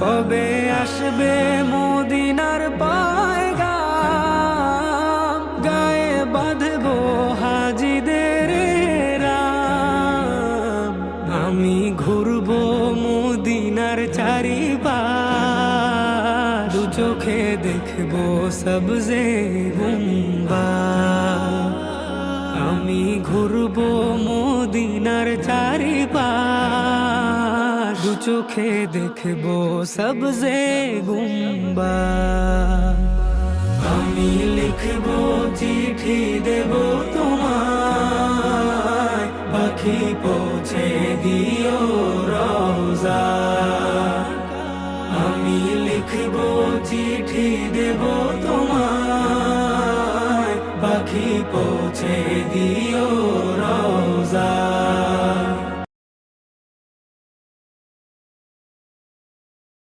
কবে আসবে মদিনার পয়গাম, গায়ে বাঁধবো হাজিদের রাম। আমি ঘুরবো মদিনার চারিপাশ, দু চোখে দেখবো সবজে গুম্বাদ। আমি ঘুরবো মদিনার চারিপাশ, দু চোখে দেখবো সবজে গুম্বাদ। আমি লিখবো চিঠি দেব তোমায়, পাখি পৌঁছে দিও রওজা। আমি লিখবো চিঠি দেব তোমায়, পাখি পৌঁছে দিও